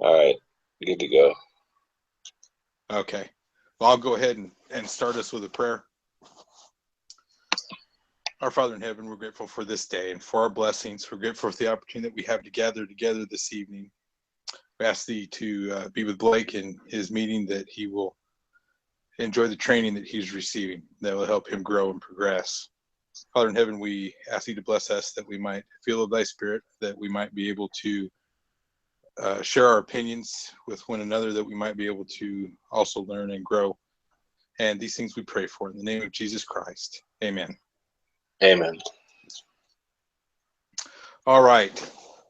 All right, good to go. Okay. Well, I'll go ahead and start us with a prayer. Our Father in heaven, we're grateful for this day and for our blessings. We're grateful for the opportunity that we have to gather together this evening. We ask thee to be with Blake in his meeting, that he will enjoy the training that he's receiving, that will help him grow and progress. Father in heaven, we ask thee to bless us, that we might feel of thy spirit, that we might be able to share our opinions with one another, that we might be able to also learn and grow. And these things we pray for in the name of Jesus Christ. Amen. Amen. All right.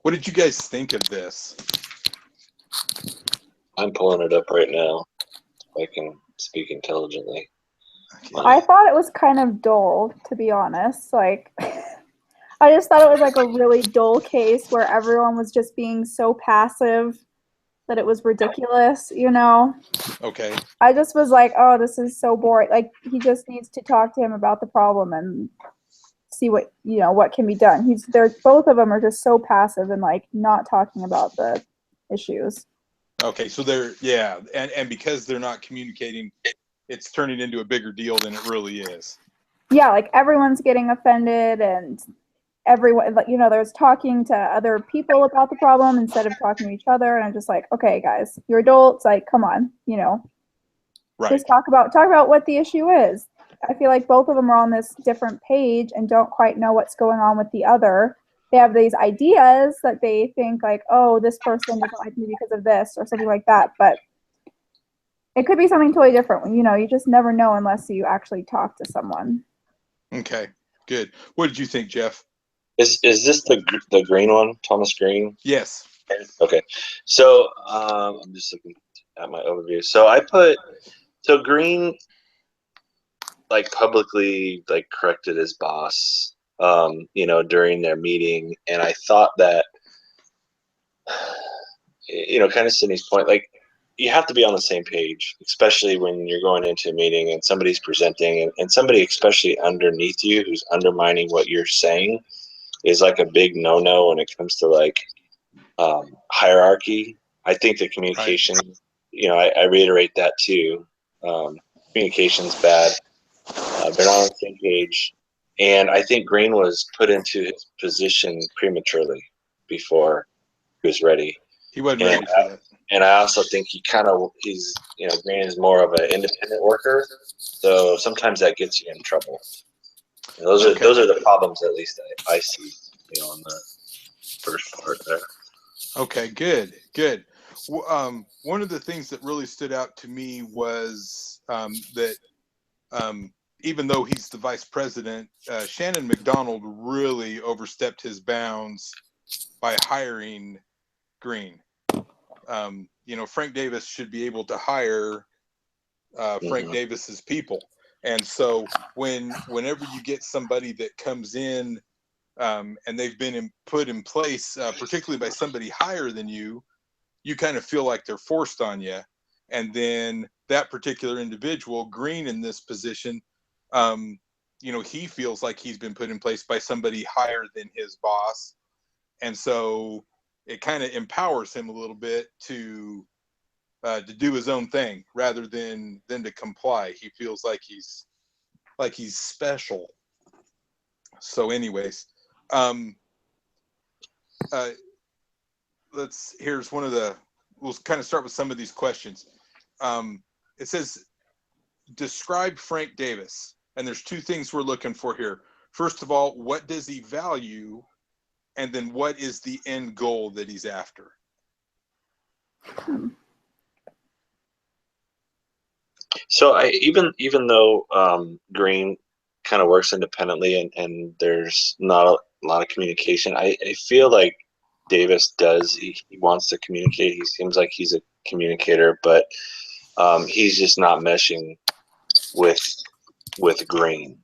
What did you guys think of this? I'm pulling it up right now. I can speak intelligently. Okay. I thought it was kind of dull, to be honest. Like, I just thought it was like a really dull case where everyone was just being so passive that it was ridiculous, you know? Okay. I just was like, oh, this is so boring. Like, he just needs to talk to him about the problem and see what, you know, what can be done. Both of them are just so passive and like not talking about the issues. Okay. So and because they're not communicating, it's turning into a bigger deal than it really is. Yeah, like everyone's getting offended and everyone, like, you know, there's talking to other people about the problem instead of talking to each other. And I'm just like, okay, guys, you're adults. Like, come on, you know, Right. just talk about what the issue is. I feel like both of them are on this different page and don't quite know what's going on with the other. They have these ideas that they think like, oh, this person doesn't like me because of this or something like that. But it could be something totally different. You know, you just never know unless you actually talk to someone. Okay. Good. What did you think, Jeff? Is this the green one, Thomas Green? Yes. Okay. So I'm just looking at my overview. So Green like publicly like corrected his boss, you know, during their meeting, and I thought that, you know, kind of Sydney's point, like you have to be on the same page, especially when you're going into a meeting and somebody's presenting, and somebody especially underneath you who's undermining what you're saying is like a big no-no when it comes to like hierarchy. I think the communication, right. You know, I reiterate that too. Communication's bad. They're not on the same page. And I think Green was put into his position prematurely before he was ready. He wasn't ready for that. And I also think he's, you know, Green is more of an independent worker. So sometimes that gets you in trouble. And those are the problems, at least I see, you know, on the first part there. Okay, good. One of the things that really stood out to me was that even though he's the vice president, Shannon McDonald really overstepped his bounds by hiring Green. You know, Frank Davis should be able to hire Frank Davis's people. And so whenever you get somebody that comes in and they've been put in place, particularly by somebody higher than you kind of feel like they're forced on you. And then that particular individual, Green, in this position, you know, he feels like he's been put in place by somebody higher than his boss. And so it kind of empowers him a little bit to do his own thing rather than to comply. He feels like he's special. So anyways, here's one of the, we'll kind of start with some of these questions. It says, describe Frank Davis. And there's two things we're looking for here. First of all, what does he value? And then what is the end goal that he's after? So even though Green kind of works independently and there's not a lot of communication, I feel like Davis does. He wants to communicate. He seems like he's a communicator, but he's just not meshing with Green.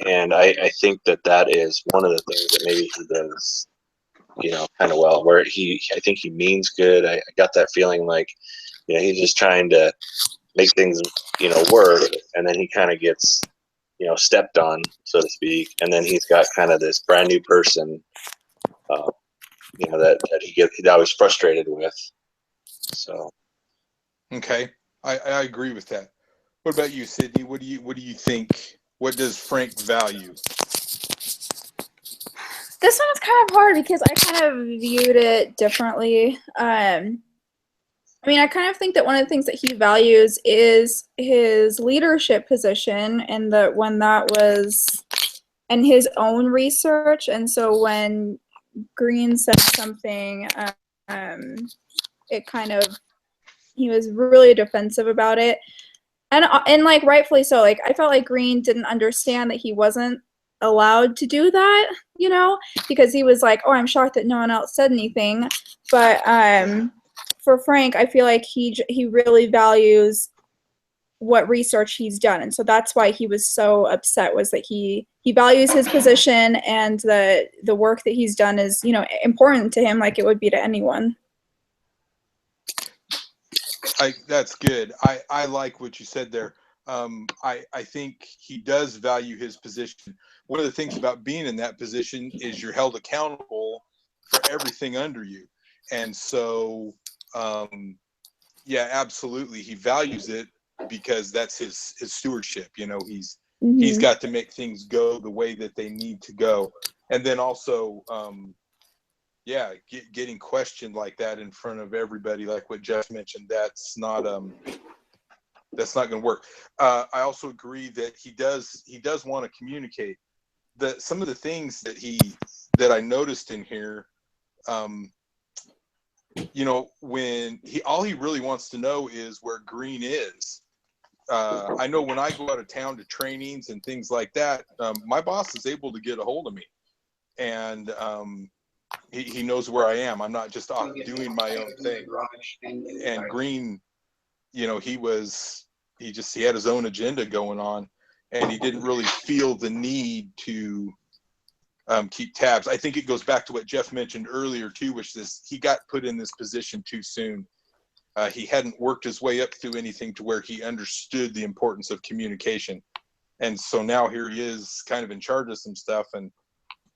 And I think that is one of the things that maybe he does, you know, kind of well, where I think he means good. I got that feeling like, you know, he's just trying to make things, you know, work, and then he kind of gets, you know, stepped on, so to speak, and then he's got kind of this brand new person, you know, that he's always frustrated with, So Okay, I agree with that. What about you, Sydney? What do you think? What does Frank value? This one is kind of hard because I kind of viewed it differently. I mean, I kind of think that one of the things that he values is his leadership position, and that when that was in his own research, and so when Green said something, it kind of, he was really defensive about it, and like rightfully so. Like I felt like Green didn't understand that he wasn't allowed to do that, you know, because he was like, "Oh, I'm shocked that no one else said anything," but for Frank, I feel like he really values what research he's done, and so that's why he was so upset, was that he values his position, and the work that he's done is, you know, important to him, like it would be to anyone. That's good. I like what you said there. I think he does value his position. One of the things about being in that position is you're held accountable for everything under you, and so yeah, absolutely, he values it because that's his stewardship. You know, he's got to make things go the way that they need to go, and then also yeah, getting questioned like that in front of everybody, like what Jeff mentioned, that's not going to work. I also agree that he does want to communicate. Some of the things that I noticed in here, you know, when all he really wants to know is where Green is. I know when I go out of town to trainings and things like that, my boss is able to get a hold of me, and he knows where I am. I'm not just off doing my own thing. And Green, you know, he had his own agenda going on, and he didn't really feel the need to keep tabs. I think it goes back to what Jeff mentioned earlier too, which is he got put in this position too soon. He hadn't worked his way up through anything to where he understood the importance of communication. And so now here he is kind of in charge of some stuff, and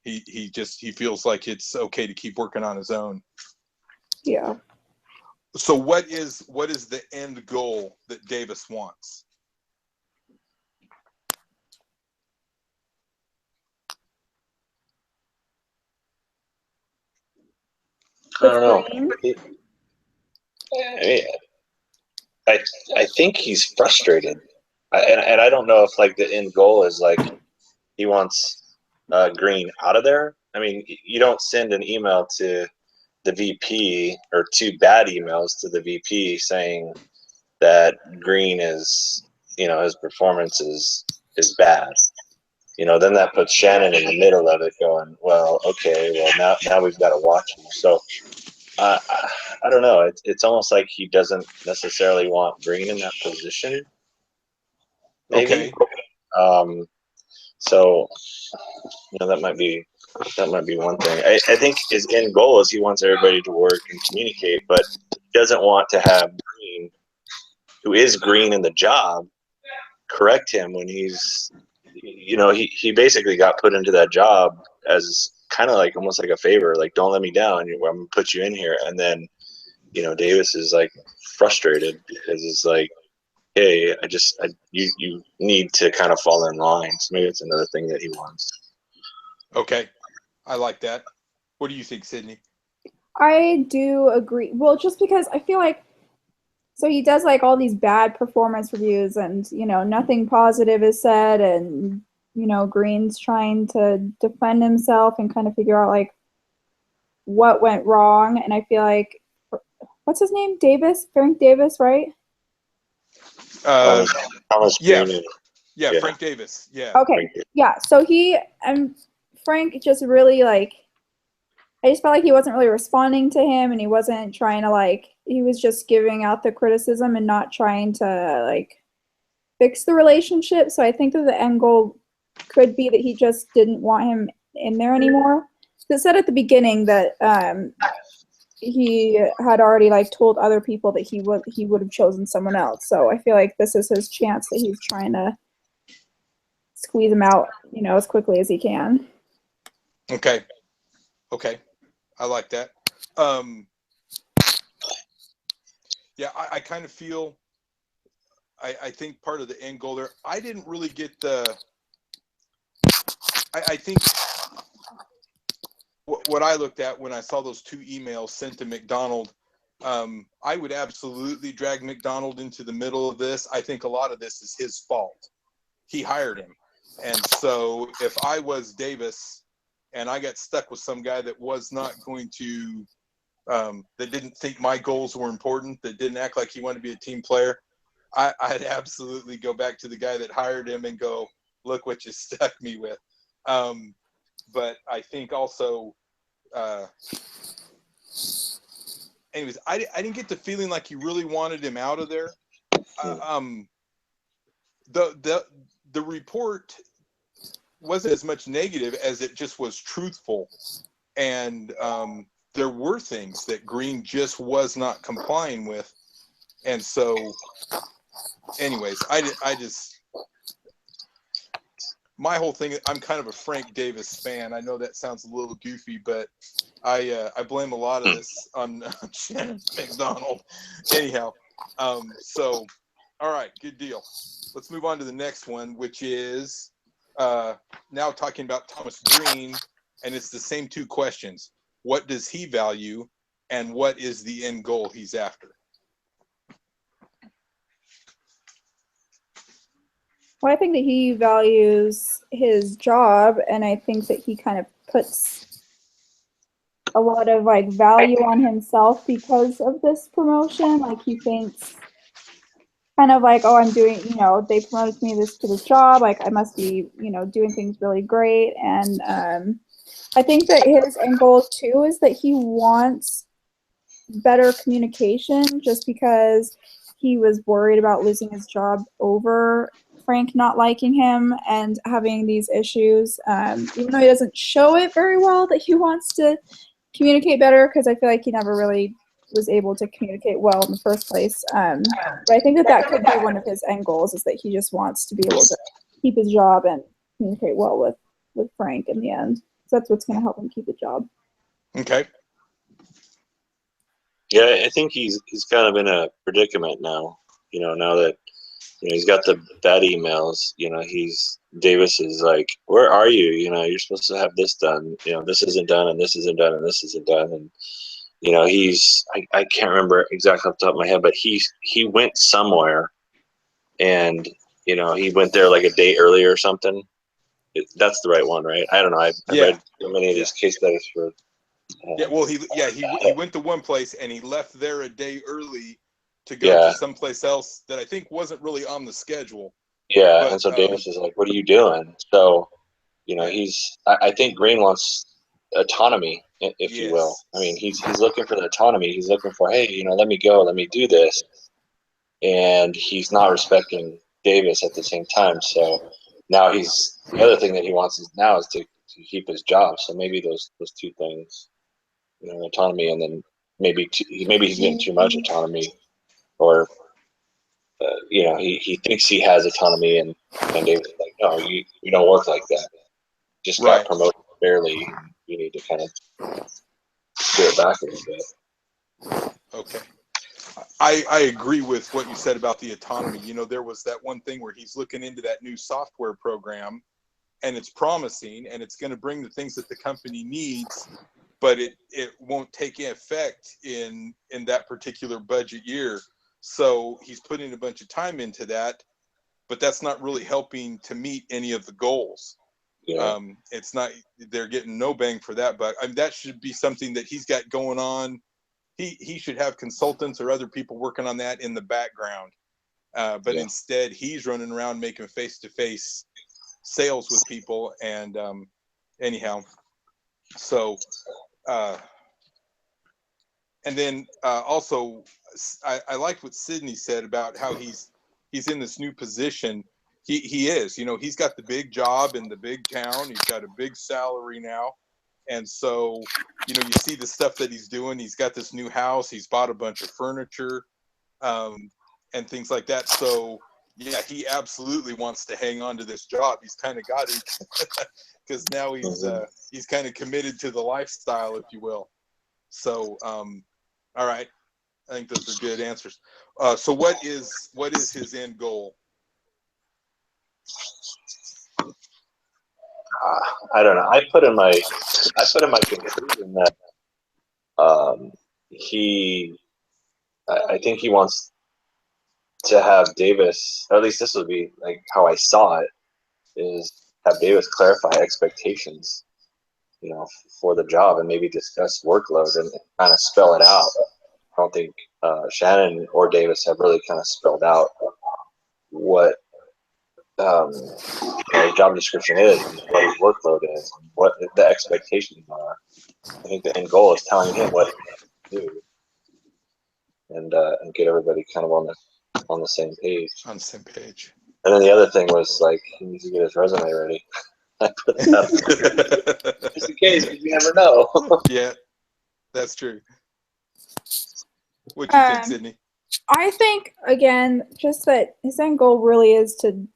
he feels like it's okay to keep working on his own. Yeah. So what is the end goal that Davis wants? I don't know. I think he's frustrated, and I don't know if like the end goal is like he wants Green out of there. I mean, you don't send an email to the VP, or two bad emails to the VP saying that Green is, you know, his performance is bad. You know, then that puts Shannon in the middle of it, going, well, okay, well now we've got to watch him. So I don't know. It's almost like he doesn't necessarily want Green in that position. Maybe. Okay. So, you know, that might be one thing. I think his end goal is he wants everybody to work and communicate, but he doesn't want to have Green, who is Green in the job, correct him when he's, you know, he basically got put into that job as kind of like almost like a favor, like, don't let me down, I'm gonna put you in here. And then, you know, Davis is like frustrated because it's like, hey, you need to kind of fall in line. So maybe it's another thing that he wants. Okay, I like that. What do you think, Sydney? I do agree. Well, just because I feel like, so he does like all these bad performance reviews, and, you know, nothing positive is said, and, you know, Green's trying to defend himself and kind of figure out like what went wrong. And I feel like, what's his name? Davis? Frank Davis, right? Thomas Yeah. Green. Yeah, Frank Davis. Yeah. Okay. Yeah. So he and Frank just really like, I just felt like he wasn't really responding to him, and he wasn't trying to like, he was just giving out the criticism and not trying to like fix the relationship. So I think that the end goal could be that he just didn't want him in there anymore. It said at the beginning that he had already like told other people that he would have chosen someone else. So I feel like this is his chance that he's trying to squeeze him out, you know, as quickly as he can. Okay. I like that. Yeah, I kind of feel, I think part of the end goal there, I didn't really get the, I think what I looked at when I saw those 2 emails sent to McDonald, I would absolutely drag McDonald into the middle of this. I think a lot of this is his fault. He hired him. And so if I was Davis and I got stuck with some guy that was not going to, that didn't think my goals were important, that didn't act like he wanted to be a team player, I'd absolutely go back to the guy that hired him and go, look what you stuck me with. But I think also, anyways, I didn't get the feeling like you really wanted him out of there. The report wasn't as much negative as it just was truthful, and there were things that Green just was not complying with, and so, anyways, I just. My whole thing, I'm kind of a Frank Davis fan. I know that sounds a little goofy, but I blame a lot of this on Shannon McDonald. Anyhow, so, all right, good deal. Let's move on to the next one, which is now talking about Thomas Green, and it's the same 2 questions. What does he value, and what is the end goal he's after? Well, I think that he values his job, and I think that he kind of puts a lot of like value on himself because of this promotion. Like he thinks kind of like, oh, I'm doing, they promoted me to this job. Like I must be, doing things really great. And I think that his end goal too is that he wants better communication, just because he was worried about losing his job over Frank not liking him and having these issues. Even though he doesn't show it very well that he wants to communicate better, because I feel like he never really was able to communicate well in the first place. But I think that could be one of his end goals, is that he just wants to be able to keep his job and communicate well with Frank in the end. So that's what's going to help him keep the job. Okay. Yeah, I think he's kind of in a predicament now. Now that he's got the bad emails. Davis is like, where are you? You're supposed to have this done. This isn't done, and this isn't done, and this isn't done, and I can't remember exactly off the top of my head, but he went somewhere, and he went there like a day earlier or something. That's the right one, right? I don't know. I read so many of these case studies for. Well, he went to one place and he left there a day early to go to someplace else that I think wasn't really on the schedule. Yeah, but, and so Davis is like, "What are you doing?" So, I think Green wants autonomy, if you will. I mean, he's looking for the autonomy. He's looking for, hey, let me go, let me do this, and he's not respecting Davis at the same time. So now the other thing that he wants is to keep his job. So maybe those 2 things, autonomy, and then maybe he's getting too much autonomy, or he thinks he has autonomy, and David's like, no, you don't work like that. Just got promoted barely. You need to kind of do it back a little bit. Okay. I agree with what you said about the autonomy. There was that one thing where he's looking into that new software program, and it's promising, and it's going to bring the things that the company needs, but it won't take effect in that particular budget year. So he's putting a bunch of time into that, but that's not really helping to meet any of the goals. Yeah. It's not, they're getting no bang for that, but that should be something that he's got going on. He should have consultants or other people working on that in the background. But instead he's running around making face-to-face sales with people. And anyhow, so and then also I liked what Sydney said about how he's in this new position. He is, he's got the big job in the big town. He's got a big salary now. And so, you see the stuff that he's doing. He's got this new house. He's bought a bunch of furniture and things like that. So, yeah, he absolutely wants to hang on to this job. He's kind of got it because now he's kind of committed to the lifestyle, if you will. So, all right. I think those are good answers. So what is his end goal? I don't know. I put in my conclusion that he, I think he wants to have Davis, or at least this would be like how I saw it, is have Davis clarify expectations, for the job and maybe discuss workload and kind of spell it out. I don't think Shannon or Davis have really kind of spelled out what job description is, what his workload is, what the expectations are. I think the end goal is telling him what he can do, and get everybody kind of on the same page. On the same page. And then the other thing was like he needs to get his resume ready. I put that just in case, because you never know. Yeah, that's true. What do you think, Sydney? I think, again, just that his end goal really is to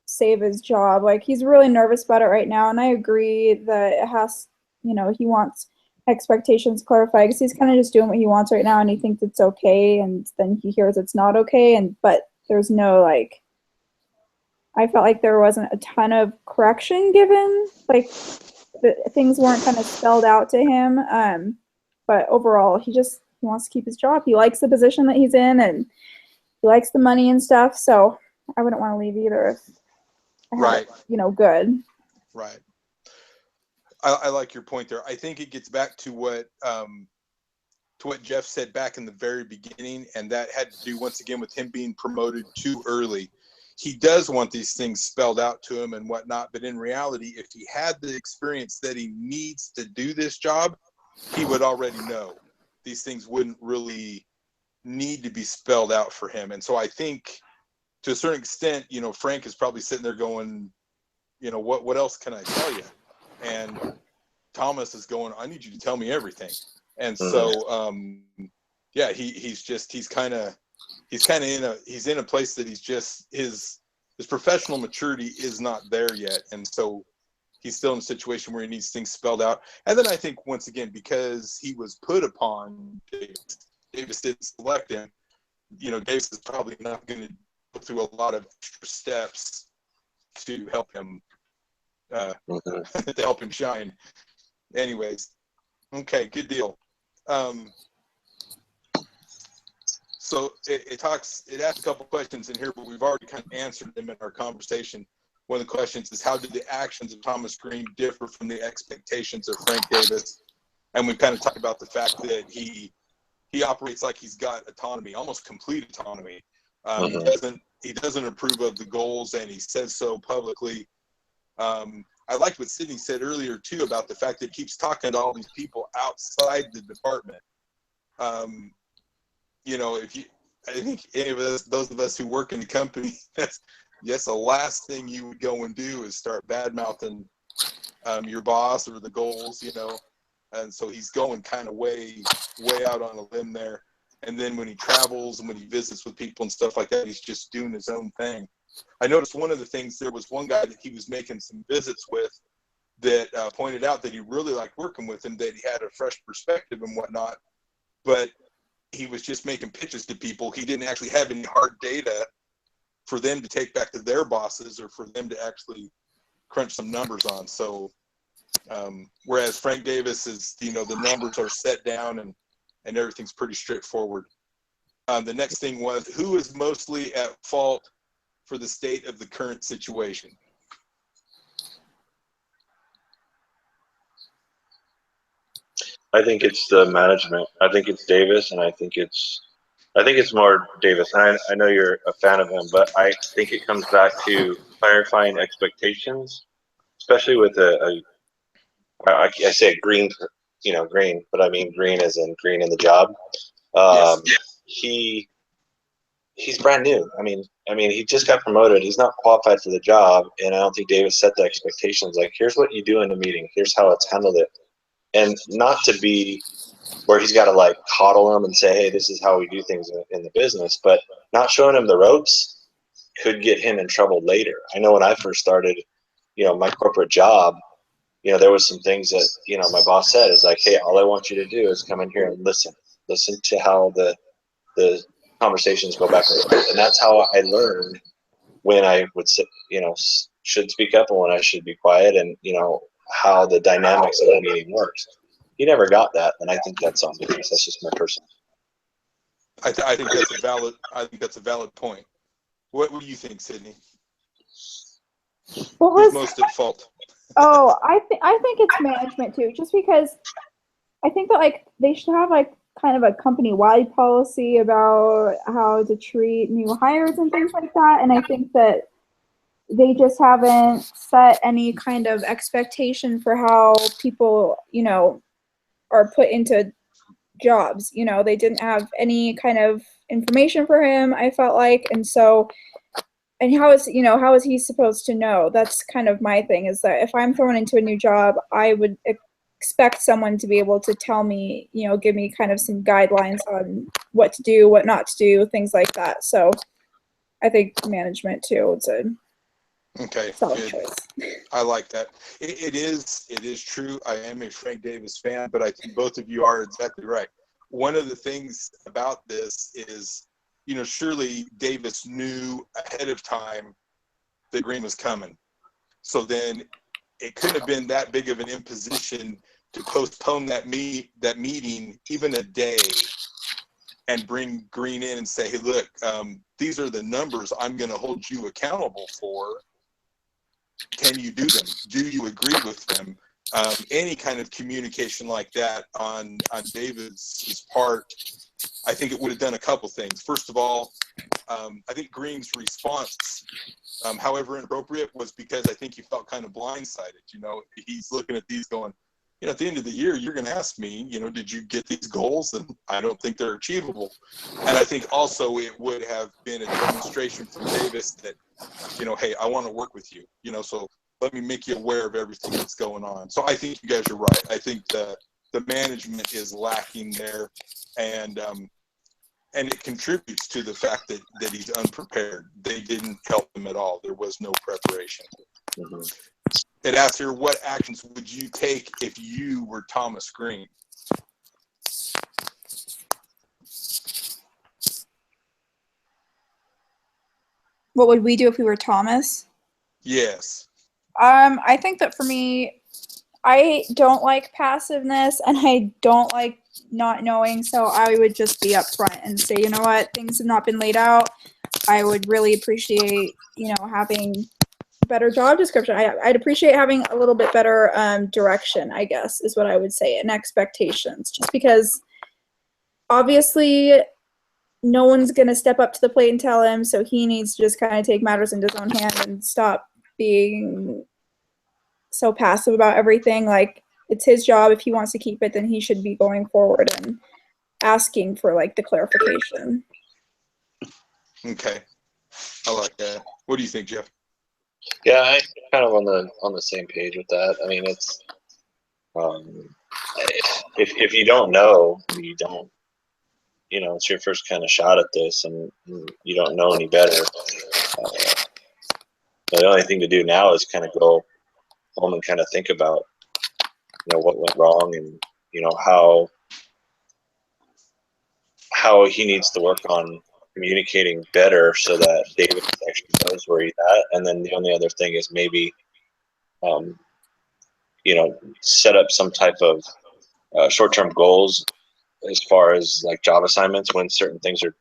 save his job. Like, he's really nervous about it right now, and I agree that it has, he wants expectations clarified because he's kind of just doing what he wants right now, and he thinks it's okay, and then he hears it's not okay, but there's no, I felt like there wasn't a ton of correction given. Like, things weren't kind of spelled out to him. But overall, he wants to keep his job. He likes the position that he's in, and he likes the money and stuff. So I wouldn't want to leave either if I had it, good. Right. I like your point there. I think it gets back to what Jeff said back in the very beginning, and that had to do once again with him being promoted too early. He does want these things spelled out to him and whatnot, but in reality, if he had the experience that he needs to do this job, he would already know. These things wouldn't really need to be spelled out for him. And so I think to a certain extent, Frank is probably sitting there going, what else can I tell you? And Thomas is going, I need you to tell me everything. And so, he's kind of in a place that he's just, his professional maturity is not there yet. And so he's still in a situation where he needs things spelled out. And then I think, once again, because he was put upon, Davis didn't select him, Davis is probably not going to go through a lot of extra steps to help him, shine. Anyways, okay, good deal. So it asks a couple questions in here, but we've already kind of answered them in our conversation. One of the questions is, how did the actions of Thomas Green differ from the expectations of Frank Davis? And we kind of talked about the fact that he operates like he's got autonomy, almost complete autonomy. He doesn't approve of the goals, and he says so publicly. I liked what Sydney said earlier too about the fact that he keeps talking to all these people outside the department. I think any of us, those of us who work in the company, the last thing you would go and do is start bad-mouthing your boss or the goals, and so he's going kind of way out on a limb there. And then when he travels and when he visits with people and stuff like that, he's just doing his own thing. I noticed one of the things, there was one guy that he was making some visits with that pointed out that he really liked working with him, that he had a fresh perspective and whatnot, but he was just making pitches to people. He didn't actually have any hard data for them to take back to their bosses or for them to actually crunch some numbers on. So whereas Frank Davis is, the numbers are set down and everything's pretty straightforward. The next thing was, who is mostly at fault for the state of the current situation? I think it's the management. I think it's Davis, and I think it's more Davis. And I know you're a fan of him, but I think it comes back to clarifying expectations, especially with I say green, green, but I mean green as in green in the job. Yes. He's brand new. I mean, he just got promoted. He's not qualified for the job, and I don't think Davis set the expectations. Like, here's what you do in a meeting. Here's how it's handled it. And not to be where he's got to coddle him and say, hey, this is how we do things in the business, but not showing him the ropes could get him in trouble later. I know when I first started, my corporate job, there was some things that, my boss said is like, hey, all I want you to do is come in here and listen to how the the conversations go back and forth, and that's how I learned when I would sit, should speak up and when I should be quiet, and how the dynamics of the meeting works. He never got that, and I think that's on me. That's just my personal. I think that's a valid. I think that's a valid point. What do you think, Sydney? Who's most at fault? Oh, I think it's management too. Just because I think that they should have kind of a company-wide policy about how to treat new hires and things like that. And I think that they just haven't set any kind of expectation for how people, are put into jobs. They didn't have any kind of information for him, I felt like. And so, and how is he supposed to know? That's kind of my thing, is that if I'm thrown into a new job, I would expect someone to be able to tell me, give me kind of some guidelines on what to do, what not to do, things like that. So I think management too, it's a solid choice. I like that. It is true. I am a Frank Davis fan, but I think both of you are exactly right. One of the things about this is, surely Davis knew ahead of time that Green was coming. So then it couldn't have been that big of an imposition to postpone that meeting even a day and bring Green in and say, hey, look, these are the numbers I'm going to hold you accountable for. Can you do them? Do you agree with them? Any kind of communication like that on David's part, I think it would have done a couple things. First of all, I think Green's response, however inappropriate, was because I think he felt kind of blindsided. He's looking at these going, at the end of the year, you're going to ask me, did you get these goals? And I don't think they're achievable. And I think also it would have been a demonstration from Davis that, hey, I want to work with you, so let me make you aware of everything that's going on. So I think you guys are right. I think the management is lacking there, and it contributes to the fact that he's unprepared. They didn't help him at all. There was no preparation. Mm-hmm. It asks here, what actions would you take if you were Thomas Green? What would we do if we were Thomas? Yes. I think that for me, I don't like passiveness and I don't like not knowing. So I would just be upfront and say, you know what, things have not been laid out. I would really appreciate, having better job description. I'd appreciate having a little bit better direction, I guess, is what I would say, and expectations. Just because obviously no one's going to step up to the plate and tell him, so he needs to just kind of take matters into his own hand and stop being so passive about everything. Like, it's his job. If he wants to keep it, then he should be going forward and asking for the clarification. Okay. I like that. What do you think, Jeff? Yeah, I'm kind of on the same page with that. I mean, it's if you don't know, you don't. It's your first kind of shot at this, and you don't know any better. The only thing to do now is kind of go home and kind of think about, what went wrong, and how he needs to work on communicating better so that David actually knows where he's at. And then the only other thing is maybe, set up some type of short-term goals as far as job assignments when certain things are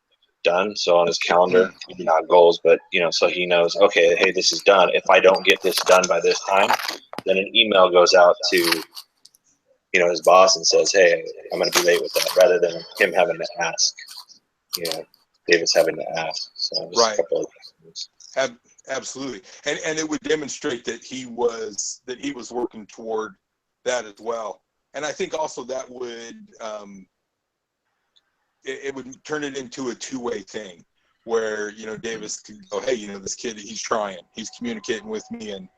done. So on his calendar, maybe not goals, but so he knows, okay, hey, this is done. If I don't get this done by this time, then an email goes out to his boss and says, hey, I'm going to be late with that, rather than him having to ask. Davis having to ask. So right. A couple of things. Absolutely, and it would demonstrate that he was working toward that as well. And I think also that would it would turn it into a two-way thing, where Davis could go, hey, this kid, he's trying, he's communicating with me, and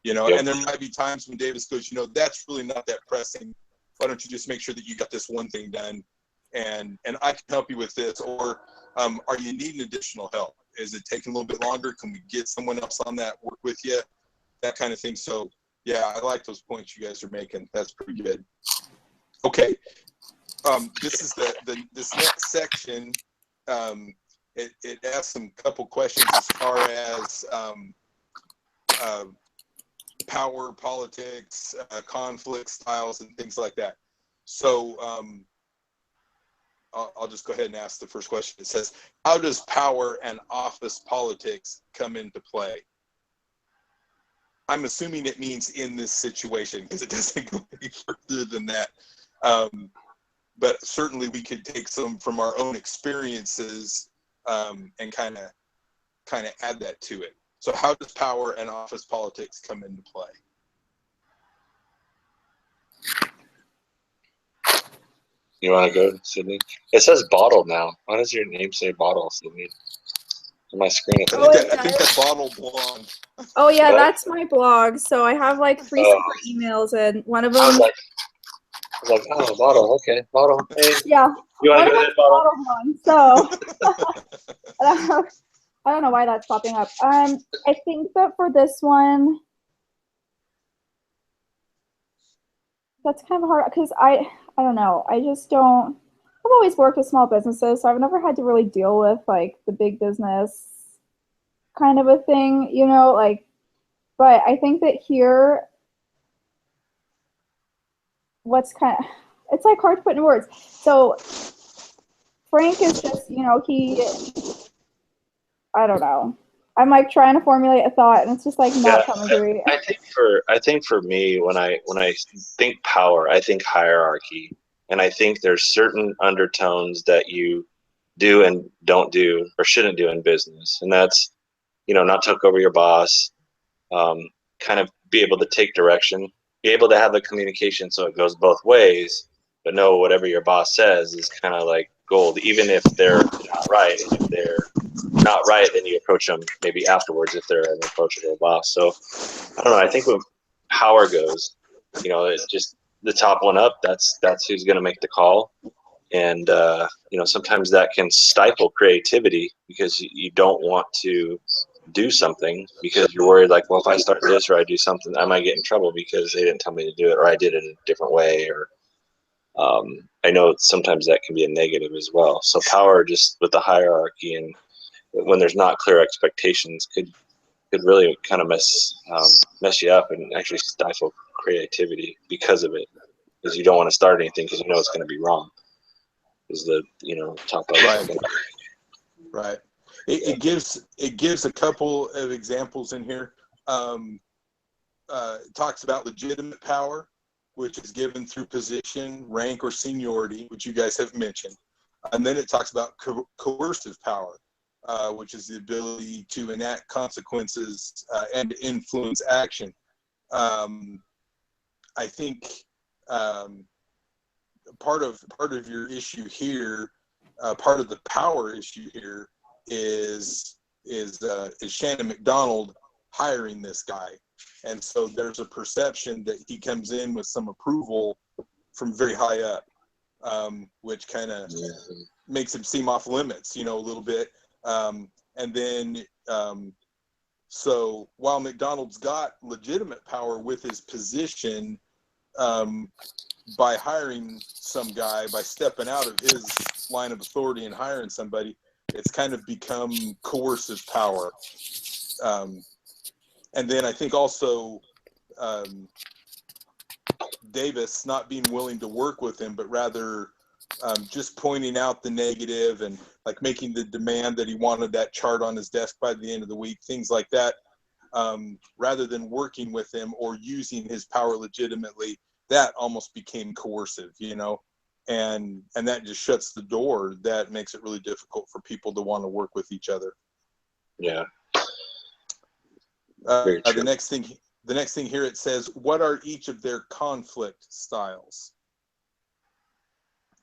Yep. And there might be times when Davis goes, that's really not that pressing. Why don't you just make sure that you got this one thing done, and I can help you with this, or are you needing additional help? Is it taking a little bit longer? Can we get someone else on that, work with you? That kind of thing. So yeah, I like those points you guys are making. That's pretty good. Okay. This is this next section it asks some couple questions as far as power, politics, conflict styles, and things like that. So I'll just go ahead and ask the first question. It says, how does power and office politics come into play? I'm assuming it means in this situation because it doesn't go any further than that. But certainly we could take some from our own experiences and kind of add that to it. So how does power and office politics come into play? You want to go, Sydney? It says bottle now. Why does your name say bottle, Sydney? On my screen, I think that's bottle blonde. Oh yeah, What? that's my blog. So I have like 3 separate emails, and one of them. I was like, oh, bottle. Okay, bottle. Hey, Yeah. you want to go to bottle? One. So I don't know why that's popping up. I think that for this one, that's kind of hard because I don't know. I just don't. I've always worked with small businesses, so I've never had to really deal with like the big business kind of a thing, you know, like. But I think that here, what's kind of, it's like hard to put in words. So Frank is just, you know, I don't know. I'm like trying to formulate a thought, and it's just like not coming to me. I think for me, when I think power, I think hierarchy, and I think there's certain undertones that you do and don't do or shouldn't do in business, and that's, you know, not talk over your boss, kind of be able to take direction, be able to have the communication so it goes both ways, but know whatever your boss says is kind of like gold, even if they're not right. And if they're not right, then you approach them maybe afterwards if they're an approachable boss. So I don't know. I think when power goes, you know, it's just the top one up. That's who's going to make the call, and you know, sometimes that can stifle creativity because you don't want to do something because you're worried, like, well, if I start this or I do something, I might get in trouble because they didn't tell me to do it, or I did it a different way, or I know sometimes that can be a negative as well. So power, just with the hierarchy and when there's not clear expectations, could really kind of mess you up and actually stifle creativity because of it, because you don't want to start anything because you know it's going to be wrong. Is the, you know, top level. Right. It gives a couple of examples in here. It talks about legitimate power, which is given through position, rank, or seniority, which you guys have mentioned. And then it talks about coercive power, which is the ability to enact consequences and influence action. I think part of your issue here, part of the power issue here is Shannon McDonald hiring this guy, and so there's a perception that he comes in with some approval from very high up, which kind of makes him seem off limits, you know, a little bit. And then so while McDonald's got legitimate power with his position, by hiring some guy, by stepping out of his line of authority and hiring somebody, it's kind of become coercive power. And then I think also Davis not being willing to work with him, but rather just pointing out the negative and like making the demand that he wanted that chart on his desk by the end of the week, things like that, rather than working with him or using his power legitimately. That almost became coercive, you know, and that just shuts the door. That makes it really difficult for people to want to work with each other. Yeah. The next thing here, it says, what are each of their conflict styles?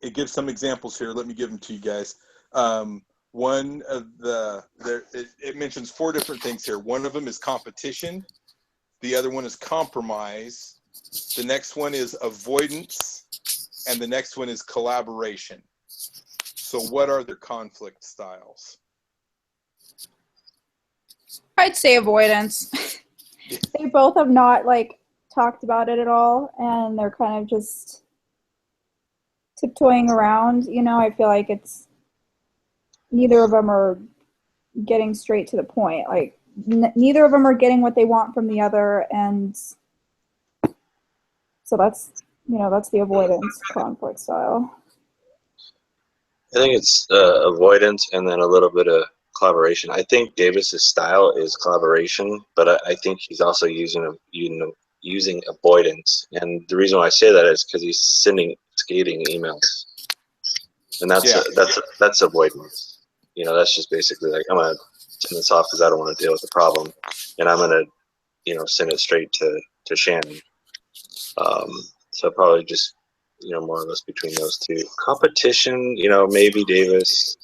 It gives some examples here. Let me give them to you guys. One of it mentions 4 different things here. One of them is competition. The other one is compromise. The next one is avoidance, and the next one is collaboration. So what are their conflict styles? I'd say avoidance. They both have not like talked about it at all, and they're kind of just tiptoeing around, you know. I feel like it's neither of them are getting straight to the point. Like neither of them are getting what they want from the other, and so that's that's the avoidance conflict style. I think it's avoidance and then a little bit of collaboration. I think Davis's style is collaboration, but I think he's also using avoidance. And the reason why I say that is because he's sending scathing emails, and that's avoidance. That's just basically like, I'm gonna send this off because I don't want to deal with the problem, and I'm gonna send it straight to Shannon. So probably just more or less between those two. Competition, maybe Davis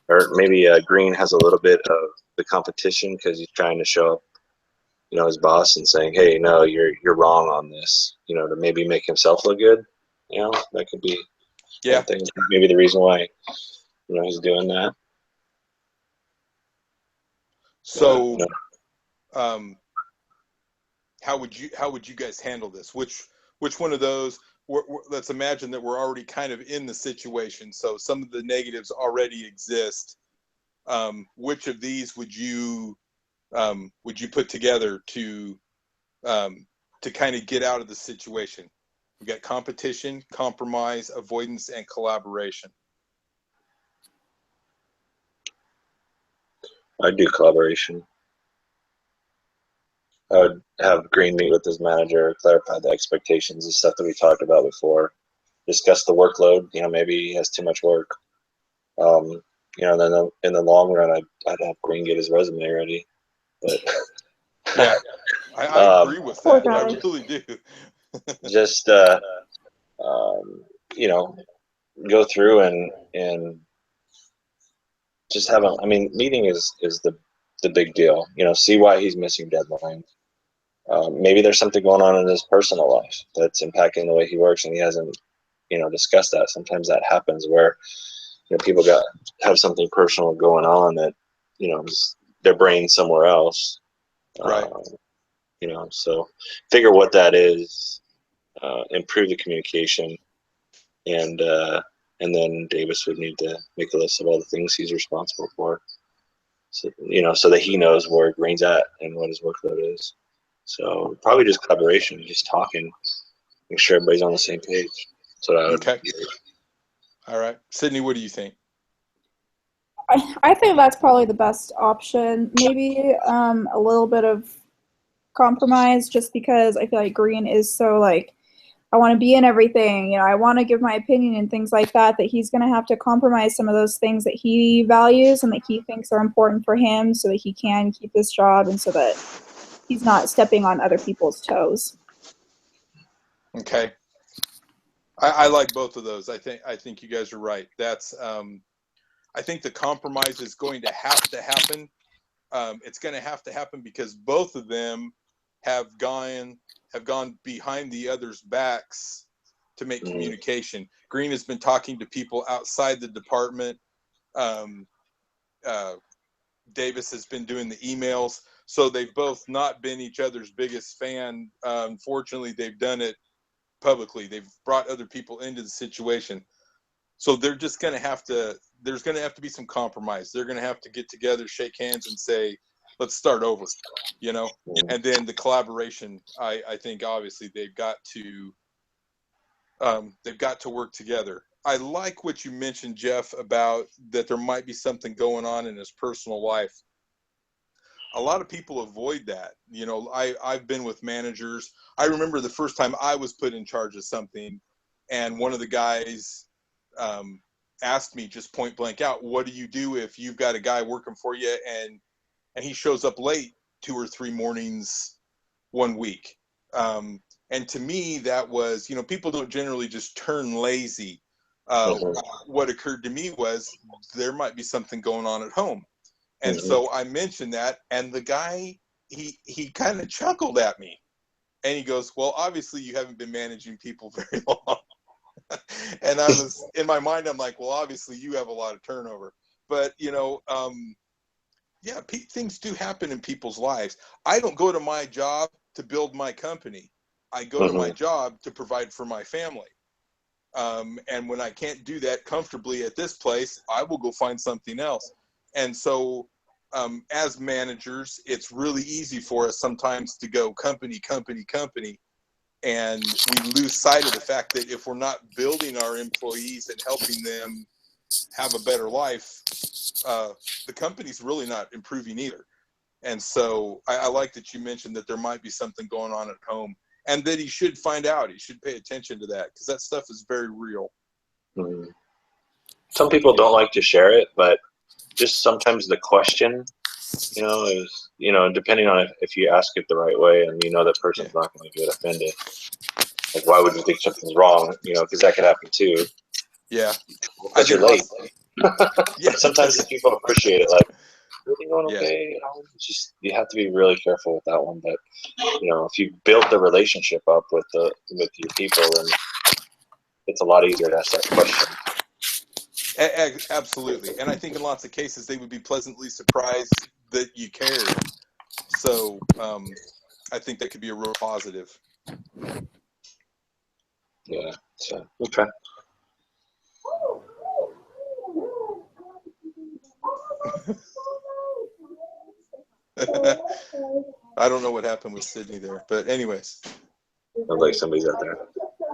or maybe Green has a little bit of the competition because he's trying to show up, his boss and saying, "Hey, no, you're wrong on this," to maybe make himself look good. That could be one thing. Maybe the reason why he's doing that. So, how would you guys handle this? Which one of those? Let's imagine that we're already kind of in the situation, so some of the negatives already exist. Which of these would you put together to kind of get out of the situation? We got competition, compromise, avoidance, and collaboration. I'd do collaboration. I would have Green meet with his manager, clarify the expectations and stuff that we talked about before, discuss the workload. Maybe he has too much work. And then in the long run, I'd have Green get his resume ready. But yeah, I agree with that. I really do. Just go through and just have meeting is the big deal. See why he's missing deadlines. Maybe there's something going on in his personal life that's impacting the way he works, and he hasn't discussed that. Sometimes that happens where people have something personal going on that their brain's somewhere else. Right. So figure what that is, improve the communication, and then Davis would need to make a list of all the things he's responsible for. So, so that he knows where Green's at and what his workload is. So probably just collaboration, just talking, make sure everybody's on the same page. That's what I would. Okay. All right, Sydney, what do you think? I think that's probably the best option. Maybe a little bit of compromise, just because I feel like Green is so like, I want to be in everything, I want to give my opinion and things like that, that he's going to have to compromise some of those things that he values and that he thinks are important for him so that he can keep this job and so that he's not stepping on other people's toes. Okay. I like both of those. I think you guys are right. That's I think the compromise is going to happen. It's going to have to happen because both of them have gone behind the other's backs to make communication. Green has been talking to people outside the department. Davis has been doing the emails. So they've both not been each other's biggest fan. Unfortunately, they've done it publicly. They've brought other people into the situation. So they're just going to have to, there's going to have to be some compromise. They're going to have to get together, shake hands and say, let's start over, and then the collaboration, I think obviously they've got to work together. I like what you mentioned, Jeff, about that there might be something going on in his personal life. A lot of people avoid that. I've been with managers. I remember the first time I was put in charge of something, and one of the guys asked me just point blank out, what do you do if you've got a guy working for you and he shows up late 2 or 3 mornings one week? And to me, that was, people don't generally just turn lazy. What occurred to me was there might be something going on at home. And so I mentioned that, and the guy, he kind of chuckled at me, and he goes, well, obviously you haven't been managing people very long. And I was, in my mind, I'm like, well, obviously you have a lot of turnover. But, things do happen in people's lives. I don't go to my job to build my company. I go to my job to provide for my family. And when I can't do that comfortably at this place, I will go find something else. And so as managers, it's really easy for us sometimes to go company, company, company. And we lose sight of the fact that if we're not building our employees and helping them have a better life, the company's really not improving either. And so I like that you mentioned that there might be something going on at home, and that he should find out. He should pay attention to that, because that stuff is very real. Mm. Some people don't like to share it, but just sometimes the question, is, depending on if you ask it the right way and that person's not going to get offended. Like, why would you think something's wrong? Because that could happen too. Yeah. Because you're late. Yeah. Sometimes people appreciate it, like, everything going Yeah. okay? It's just, you have to be really careful with that one. But, if you built the relationship up with your people, then it's a lot easier to ask that question. Absolutely. And I think in lots of cases they would be pleasantly surprised that you cared. So I think that could be a real positive. Yeah. So, okay. I don't know what happened with Sydney there, but anyways. Sounds like somebody's out there.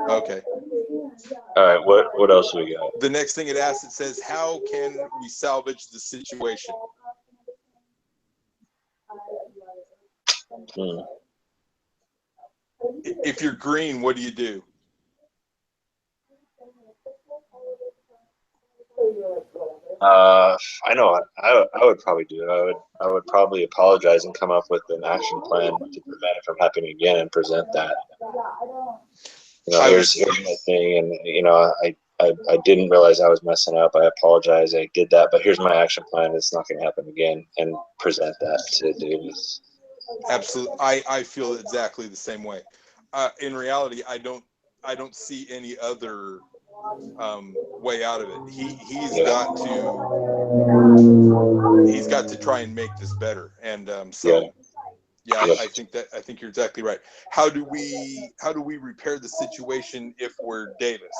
Okay. All right. What else we got? The next thing it asks, it says, how can we salvage the situation? If you're green, what do you do? I know I would probably do it. I would probably apologize and come up with an action plan to prevent it from happening again and present that. Here's my thing, and I didn't realize I was messing up. I apologize. I did that, but here's my action plan. It's not going to happen again, and present that to Davis. Absolutely. I feel exactly the same way. In reality, I don't see any other way out of it. He's got to try and make this better. And I think you're exactly right. How do we repair the situation if we're Davis?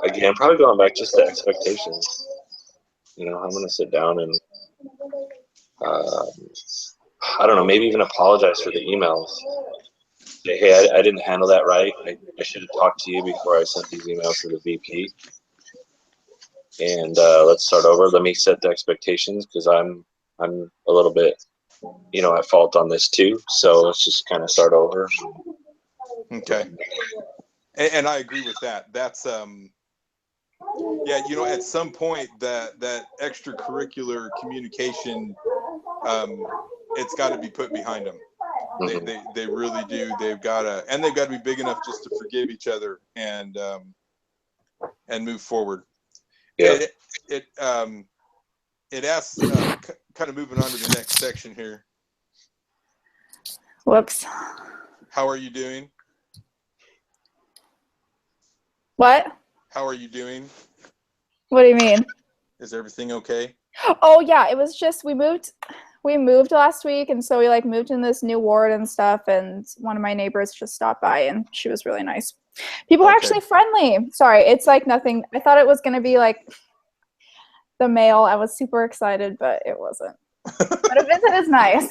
Again, probably going back just to expectations. I'm going to sit down and I don't know, maybe even apologize for the emails. Say, hey, I didn't handle that right. I should have talked to you before I sent these emails to the VP. And let's start over. Let me set the expectations, because I'm a little bit, at fault on this too. So let's just kind of start over. Okay. And I agree with that. That's at some point that extracurricular communication, it's got to be put behind them. Mm-hmm. They really do. They've got to be big enough just to forgive each other and move forward. Yeah. It asks, kind of moving on to the next section here. Whoops. How are you doing? What? How are you doing? What do you mean? Is everything okay? Oh yeah, it was just we moved last week, and so we moved in this new ward and stuff, and one of my neighbors just stopped by and she was really nice. People are actually friendly. Sorry, it's nothing. I thought it was gonna be the mail. I was super excited, but it wasn't. But a visit is nice.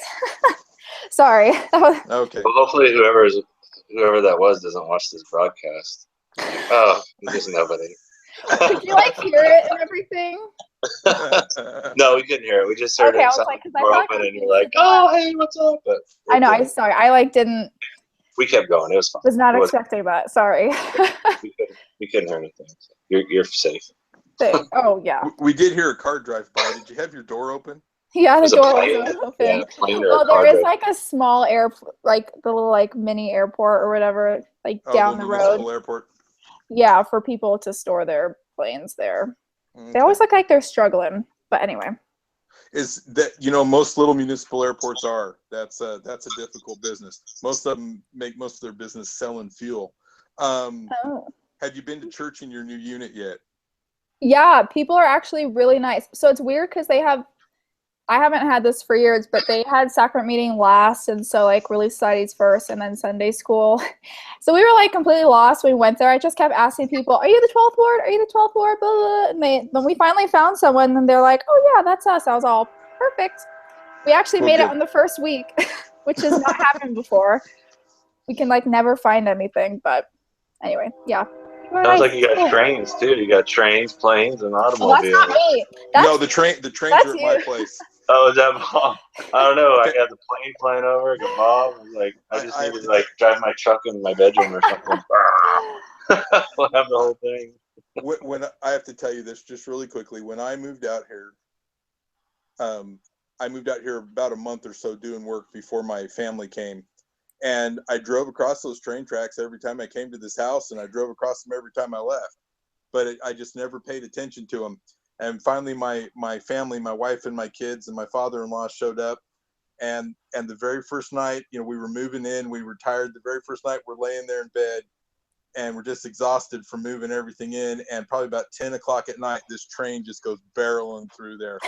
Sorry. Okay. Well, hopefully whoever that was doesn't watch this broadcast. Oh, there's nobody. Could you hear it and everything? No, we couldn't hear it. We just heard it. I was because I thought open, and you're like, "Oh, hey, what's up?" But I know. I'm sorry. I didn't. We kept going. It was fine. Was not expecting that. Sorry. we couldn't hear anything. So you're safe. Oh yeah. We did hear a car drive by. Did you have your door open? Yeah, the door was open. Yeah, well, there is a small airport, the little mini airport or whatever, down the road. Airport. Yeah, for people to store their planes there. Okay. They always look like they're struggling, but anyway. Is that most little municipal airports are. That's a difficult business. Most of them make most of their business selling fuel. Have you been to church in your new unit yet? Yeah, people are actually really nice. So it's weird because they have I haven't had this for years, but they had sacrament meeting last, and so like relief studies first, and then Sunday school. So we were like completely lost when we went there. I just kept asking people, "Are you the 12th Ward? Are you the 12th Ward?" Blah, blah, blah. And when we finally found someone, and they're like, "Oh yeah, that's us." I was all perfect. We actually Well, made it good. on the first week, which has not happened before. We can like never find anything, but anyway, yeah. Sounds like you got trains too. You got trains, planes, and Well, that's automobiles. not me. No, the trains that's are at my you. place. Oh, is that Bob? I don't know. Okay. I got the plane flying over. I got Bob. I was like, I just I need to like drive my truck in my bedroom or something. We'll have the whole thing. When I have to tell you this just really quickly, when I moved out here, I moved out here about a month or so doing work before my family came, and I drove across those train tracks every time I came to this house, and I drove across them every time I left. But I just never paid attention to them. And finally, my family, my wife and my kids and my father-in-law showed up, and the very first night, you know, we were moving in, we were tired. The very first night, we're laying there in bed, and we're just exhausted from moving everything in. And probably about 10 o'clock at night, this train just goes barreling through there.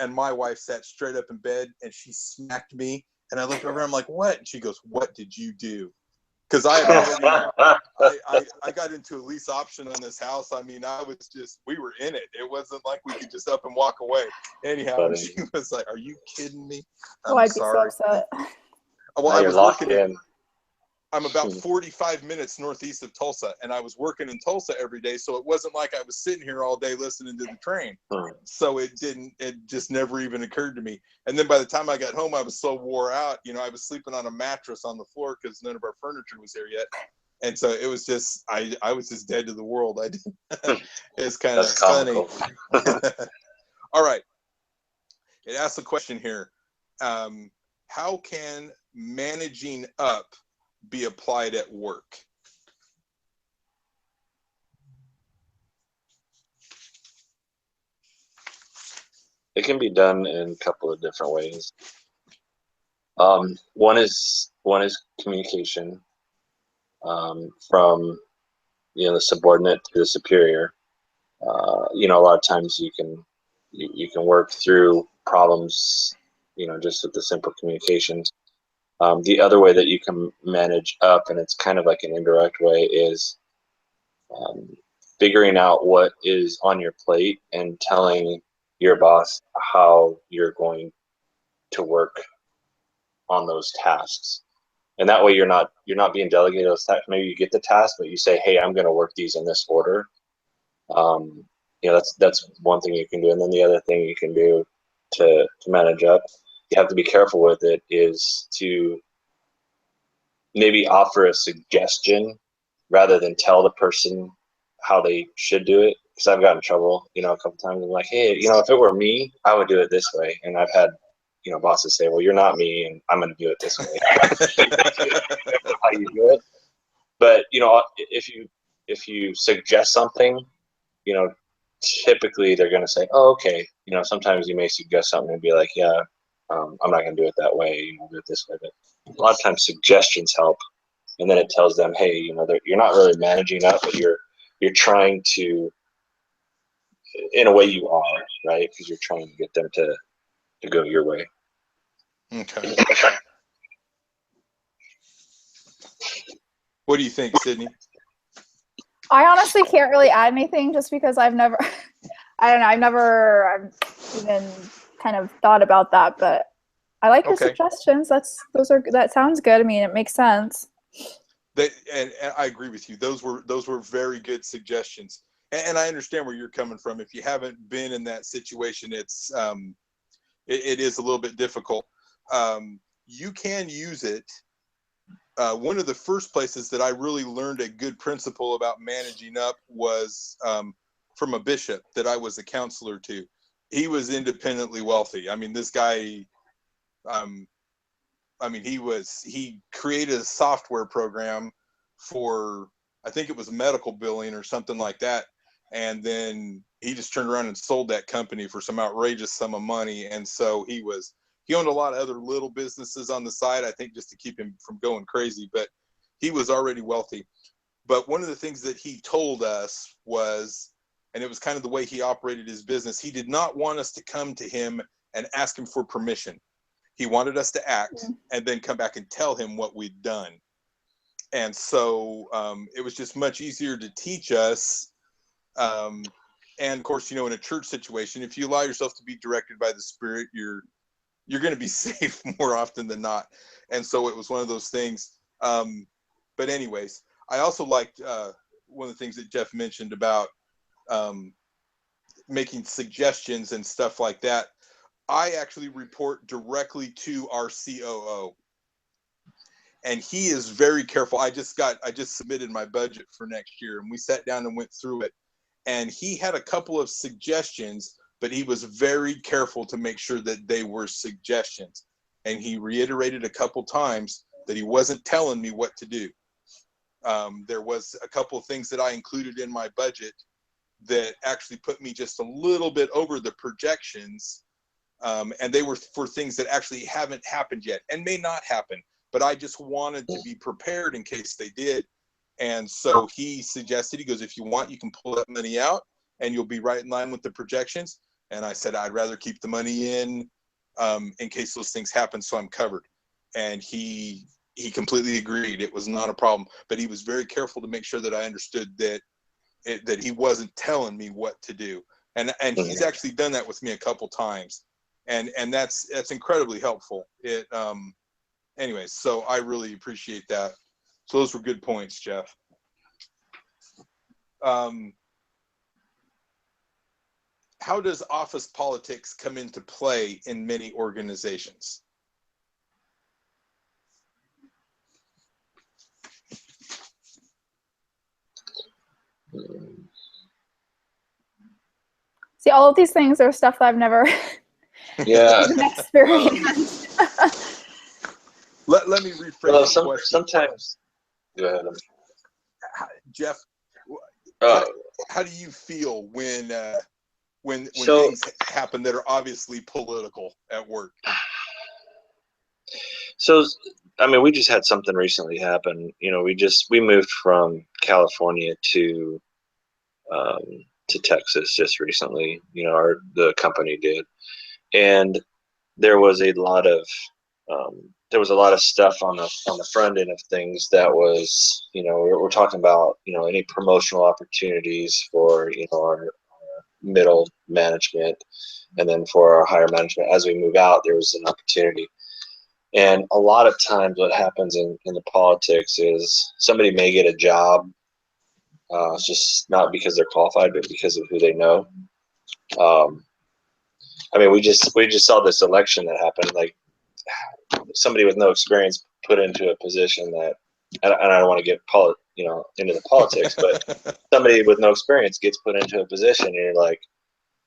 And my wife sat straight up in bed, and she smacked me. And I looked over, I'm like, "What?" And she goes, "What did you do?" Because I had already, I got into a lease option on this house. I mean, we were in it. It wasn't like we could just up and walk away. Anyhow, and she was like, "Are you kidding me?" I'd be so upset. Well, now I you're was locked working in. I'm about 45 minutes northeast of Tulsa, and I was working in Tulsa every day, so it wasn't like I was sitting here all day listening to the train. So it just never even occurred to me. And then by the time I got home, I was so wore out. You know, I was sleeping on a mattress on the floor because none of our furniture was there yet. And so it was just, I was just dead to the world. It's kind of funny. All right. It asks a question here. How can managing up be applied at work? It can be done in a couple of different ways. One is communication from the subordinate to the superior. A lot of times you can work through problems just with the simple communications. The other way that you can manage up, and it's kind of like an indirect way, is figuring out what is on your plate and telling your boss how you're going to work on those tasks. And that way you're not being delegated those tasks. Maybe you get the task, but you say, "Hey, I'm going to work these in this order." That's one thing you can do. And then the other thing you can do to manage up, you have to be careful with it, is to maybe offer a suggestion rather than tell the person how they should do it. Because I've gotten in trouble, a couple times. I'm like, "Hey, if it were me, I would do it this way." And I've had, bosses say, "Well, you're not me, and I'm going to do it this way." How you do it. But if you suggest something, typically they're going to say, "Oh, okay." Sometimes you may suggest something and be like, "Yeah, I'm not going to do it that way. Do it this way." But a lot of times suggestions help, and then it tells them, "Hey, you're not really managing up, but you're trying to, in a way, you are, right? Because you're trying to get them to go your way." Okay. What do you think, Sydney? I honestly can't really add anything just because I've never even kind of thought about that, but I like your suggestions. That sounds good. I mean, it makes sense. And I agree with you. Those were very good suggestions. And I understand where you're coming from. If you haven't been in that situation, it is a little bit difficult. You can use it. One of the first places that I really learned a good principle about managing up was from a bishop that I was a counselor to. He was independently wealthy. I mean, this guy, he created a software program for, I think it was medical billing or something like that. And then he just turned around and sold that company for some outrageous sum of money. And so he owned a lot of other little businesses on the side, I think, just to keep him from going crazy, but he was already wealthy. But one of the things that he told us was, and it was kind of the way he operated his business, he did not want us to come to him and ask him for permission. He wanted us to act and then come back and tell him what we'd done. And so it was just much easier to teach us. And of course, you know, in a church situation, if you allow yourself to be directed by the Spirit, you're going to be safe more often than not. And so it was one of those things. But anyways, I also liked one of the things that Jeff mentioned about making suggestions and stuff like that. I actually report directly to our COO, and he is very careful. I just submitted my budget for next year, and we sat down and went through it, and he had a couple of suggestions, but he was very careful to make sure that they were suggestions. And he reiterated a couple times that he wasn't telling me what to do. There was a couple of things that I included in my budget that actually put me just a little bit over the projections. And they were for things that actually haven't happened yet and may not happen, but I just wanted to be prepared in case they did. And so he suggested, he goes, if you want, you can pull that money out and you'll be right in line with the projections. And I said, I'd rather keep the money in case those things happen, so I'm covered. And he completely agreed. It was not a problem, but he was very careful to make sure that I understood that he wasn't telling me what to do. And he's actually done that with me a couple times. And that's incredibly helpful. Anyways, so I really appreciate that. So those were good points, Jeff. How does office politics come into play in many organizations? See, all of these things are stuff that I've never experienced. Let me rephrase the question. Sometimes, go ahead. Jeff, how do you feel when things happen that are obviously political at work? So, I mean, we just had something recently happen. You know, we moved from California to Texas just recently. You know, the company did, and there was a lot of stuff on the front end of things that was, you know, we're talking about, you know, any promotional opportunities for, you know, our middle management, and then for our higher management as we move out, there was an opportunity. And a lot of times what happens in the politics is somebody may get a job just not because they're qualified, but because of who they know. I mean, we just saw this election that happened, like somebody with no experience put into a position that, and I don't want to get into the politics, but somebody with no experience gets put into a position, and you're like,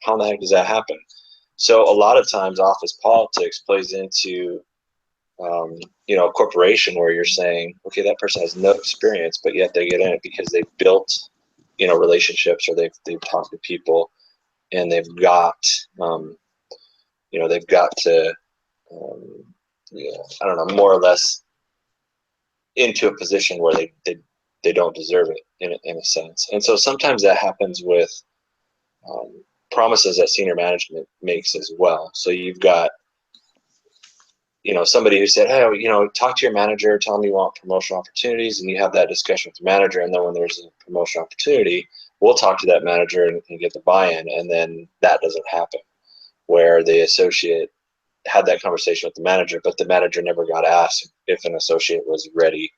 how in the heck does that happen? So a lot of times office politics plays into you know, a corporation where you're saying, okay, that person has no experience, but yet they get in it because they've built, you know, relationships, or they've talked to people, and they've got you know, they've got to yeah, I don't know, more or less into a position where they don't deserve it in a sense. And so sometimes that happens with promises that senior management makes as well. So you've got, you know, somebody who said, hey, you know, talk to your manager, tell them you want promotional opportunities, and you have that discussion with the manager. And then when there's a promotion opportunity, we'll talk to that manager and get the buy-in. And then that doesn't happen, where the associate had that conversation with the manager, but the manager never got asked if an associate was ready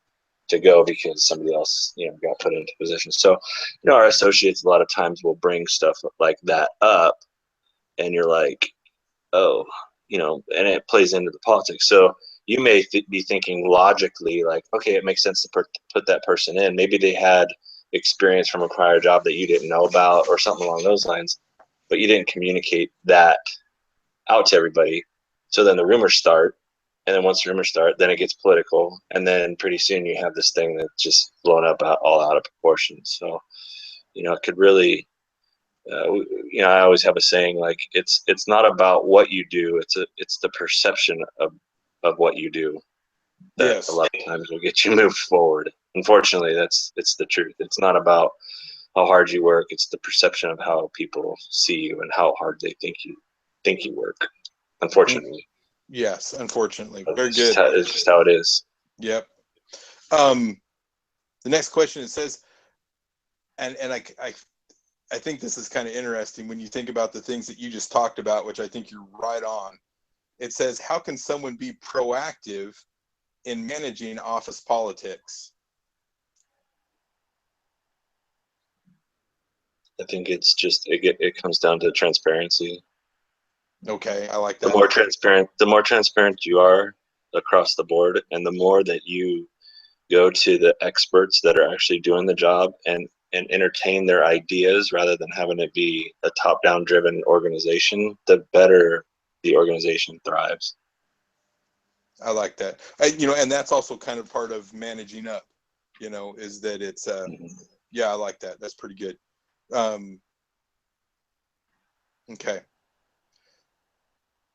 to go because somebody else, you know, got put into position. So, you know, our associates a lot of times will bring stuff like that up, and you're like, oh, you know, and it plays into the politics. So you may be thinking logically, like, okay, it makes sense to put that person in. Maybe they had experience from a prior job that you didn't know about, or something along those lines, but you didn't communicate that out to everybody. So then the rumors start, and then once the rumors start, then it gets political, and then pretty soon you have this thing that's just blown up all out of proportion. So, you know, it could really, you know, I always have a saying, like, it's not about what you do, it's the perception of what you do that a lot of times will get you moved forward. Unfortunately, it's the truth. It's not about how hard you work, it's the perception of how people see you and how hard they think you work. unfortunately. Yes, unfortunately. Very It's good. it's just how it is. Yep. The next question, it says, and I think this is kind of interesting when you think about the things that you just talked about, which I think you're right on. It says, how can someone be proactive in managing office politics? I think it's just it comes down to transparency. Okay, I like The that. more transparent you are across the board, and the more that you go to the experts that are actually doing the job and entertain their ideas rather than having it be a top-down driven organization, the better the organization thrives. I like that. And that's also kind of part of managing up, is that it's, yeah, I like that. That's pretty good. Okay.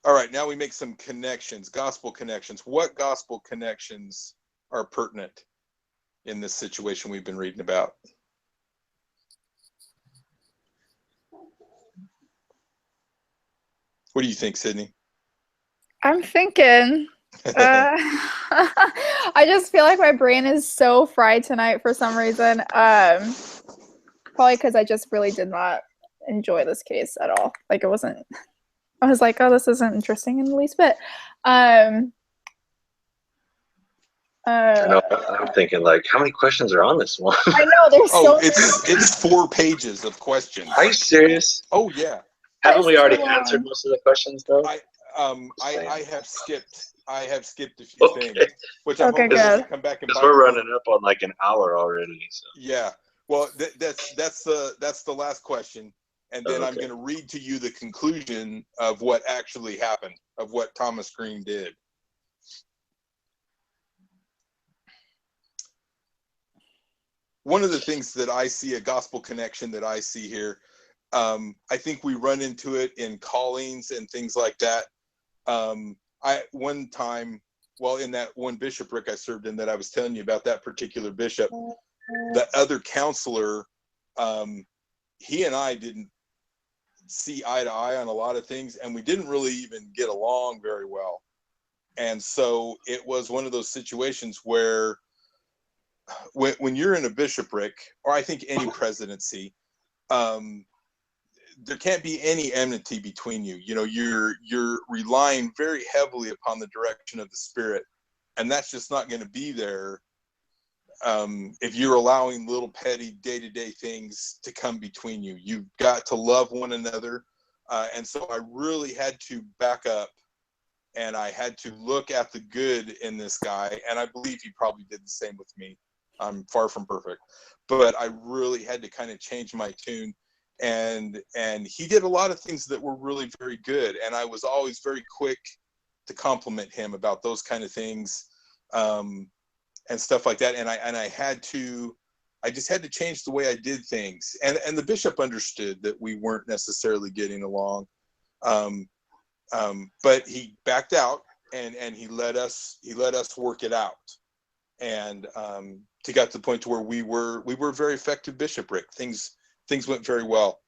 All right, now we make some connections, gospel connections. What gospel connections are pertinent in this situation we've been reading about? What do you think, Sydney? I'm thinking. I just feel like my brain is so fried tonight for some reason. Probably because I just really did not enjoy this case at all. Like, it wasn't. I was like, oh, this isn't interesting in the least bit. I know. I'm thinking, like, how many questions are on this one? I know there's so many. It's 4 pages of questions. Are you serious? Oh yeah. Haven't we already so answered most of the questions though? I have skipped a few things, which I'm hoping to come back and because we're running up on like an hour already. So. Yeah. Well, that's the last question, and then I'm going to read to you the conclusion of what actually happened, of what Thomas Green did. One of the things that I see, a gospel connection that I see here, I think we run into it in callings and things like that. One time, well, in that one bishopric I served in that I was telling you about, that particular bishop, the other counselor, he and I didn't see eye to eye on a lot of things, and we didn't really even get along very well. And so it was one of those situations where when you're in a bishopric, or I think any presidency, there can't be any enmity between you. You're relying very heavily upon the direction of the Spirit, and that's just not going to be there if you're allowing little petty day-to-day things to come between you. You've got to love one another, and so I really had to back up, and I had to look at the good in this guy, and I believe he probably did the same with me. I'm far from perfect, but I really had to kind of change my tune. And he did a lot of things that were really very good, and I was always very quick to compliment him about those kind of things, and stuff like that. And I just had to change the way I did things. And the bishop understood that we weren't necessarily getting along, but he backed out, and he let us work it out, and to get to the point to where we were a very effective bishopric. Things went very well.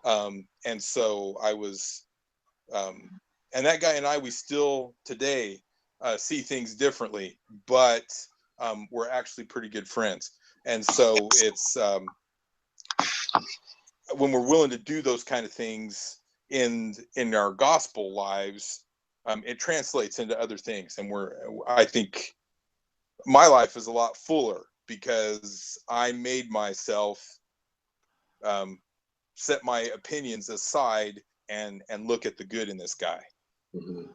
And so I was, and that guy and I, we still today see things differently, but we're actually pretty good friends. And so it's, when we're willing to do those kind of things in our gospel lives, it translates into other things. And I think my life is a lot fuller because I made myself set my opinions aside and look at the good in this guy. Mm-hmm.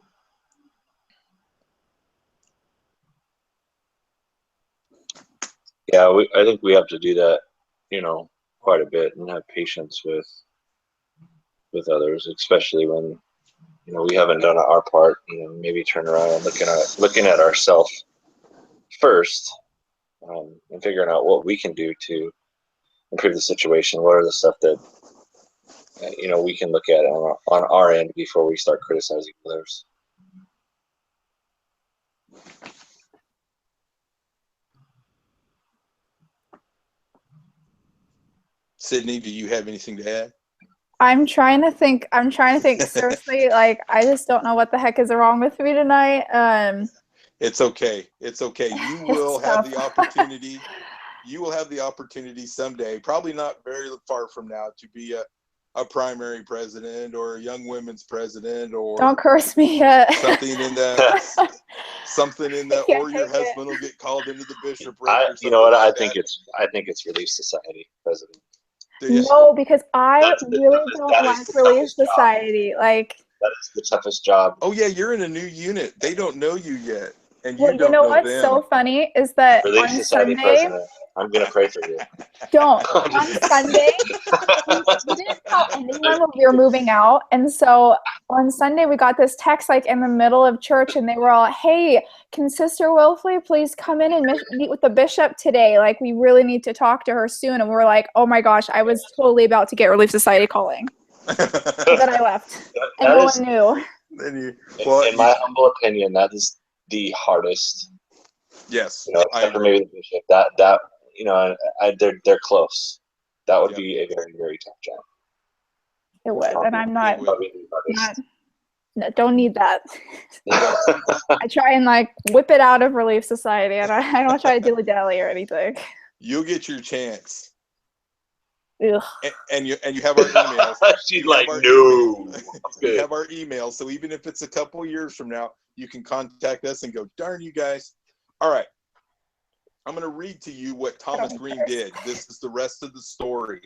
Yeah, I think we have to do that, quite a bit, and have patience with others, especially when we haven't done our part. Maybe turn around and looking at ourselves first, and figuring out what we can do to improve the situation. What are the stuff that we can look at on our end before we start criticizing others. Sydney, do you have anything to add? I'm trying to think. Seriously, like I just don't know what the heck is wrong with me tonight. It's okay. It's okay. You will have the opportunity. You will have the opportunity someday, probably not very far from now, to be a primary president or a young women's president or don't curse me yet. something in that. Something in that, or your take husband will get called into the bishopric. Or you know what? like I think it's Relief Society president. No, because I That really is don't the like toughest Relief job. Society. Like, That is the toughest job. Oh yeah, you're in a new unit. They don't know you yet, and you well, don't you know know what's them. so funny is that Relief on Society Sunday, president. I'm gonna pray for you. don't. On Sunday, we didn't tell anyone when we were moving out, and so on Sunday we got this text like in the middle of church, and they were all, "Hey, can Sister Wilfley please come in and meet with the bishop today? Like, we really need to talk to her soon." And we were like, "Oh my gosh, I was totally about to get Relief Society calling." Then I left, and no one knew. In my humble opinion, that is the hardest. Yes, you know, except for maybe the bishop. That you know, they're close. That would be a very, very tough job. It would, and I'm not. No, don't need that. I try and like whip it out of Relief Society, and I don't try to dilly dally or anything. You'll get your chance. Ugh. And you have our emails. She's like, no. You have our emails, so even if it's a couple years from now, you can contact us and go, darn you guys. All right. I'm going to read to you what Thomas Green did. This is the rest of the story.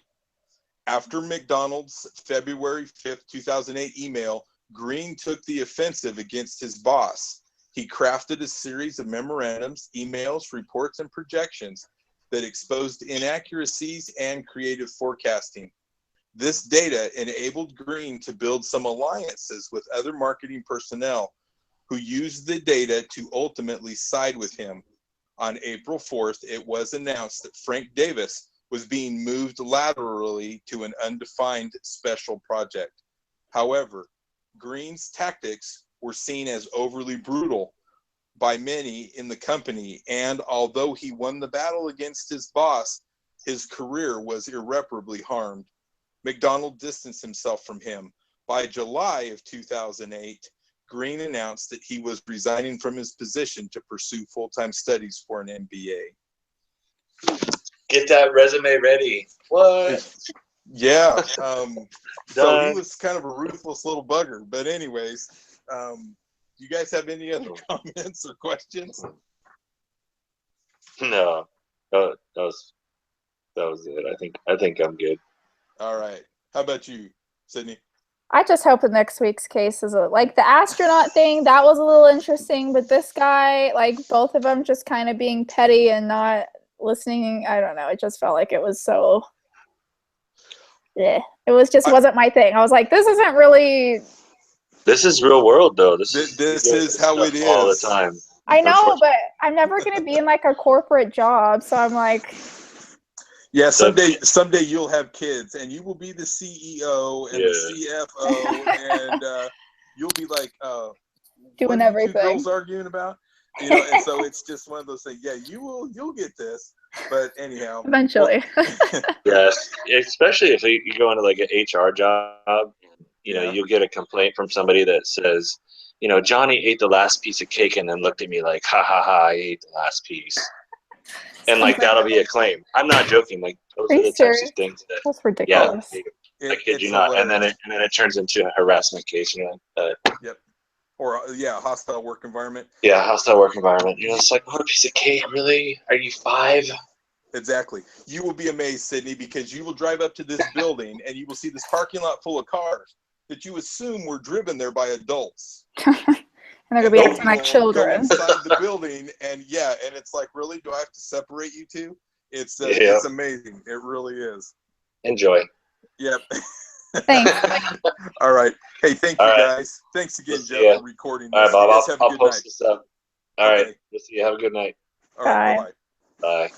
After McDonald's February 5th, 2008 email, Green took the offensive against his boss. He crafted a series of memorandums, emails, reports, and projections that exposed inaccuracies and creative forecasting. This data enabled Green to build some alliances with other marketing personnel who used the data to ultimately side with him. On April 4th, it was announced that Frank Davis was being moved laterally to an undefined special project. However, Green's tactics were seen as overly brutal by many in the company, and although he won the battle against his boss, his career was irreparably harmed. McDonald distanced himself from him. By July of 2008, Green announced that he was resigning from his position to pursue full-time studies for an MBA. Get that resume ready. What? Yeah. So he was kind of a ruthless little bugger. But anyways, you guys have any other comments or questions? No. That was it. I think I'm good. All right. How about you, Sydney? I just hope the next week's case is like the astronaut thing. That was a little interesting, but this guy, like both of them, just kind of being petty and not listening. I don't know. It just felt like it was so. Yeah, it was just wasn't my thing. I was like, this isn't really. This is real world, though. This is how it is all the time. I know, but I'm never gonna be in like a corporate job, so I'm like. Yeah, someday you'll have kids, and you will be the CEO and the CFO, and you'll be like, doing what are everything. Two girls arguing about, you know. And so it's just one of those things. Yeah, you'll get this, but anyhow, eventually. Yes, especially if you go into like an HR job, you know, you'll get a complaint from somebody that says, you know, Johnny ate the last piece of cake and then looked at me like, ha ha ha, I ate the last piece. And like that'll be a claim. I'm not joking. Like those are the types of things that. That's ridiculous. Yeah, I kid you not. Hilarious. And then it turns into a harassment case. You know. Yep. Or hostile work environment. Yeah, hostile work environment. You know, it's like, what a piece of cake, really? Are you 5? Exactly. You will be amazed, Sydney, because you will drive up to this building and you will see this parking lot full of cars that you assume were driven there by adults. And they're gonna be acting like children. Go inside the building, and it's like, really, do I have to separate you two? It's amazing. It really is. Enjoy. Yep. Thanks. All right. Hey, thank you guys. Thanks again, Jeff, for recording this. All right, Bob. You guys have a good I'll post night. this up. All right. We'll see you. Have a good night. All right. Bye. Bye.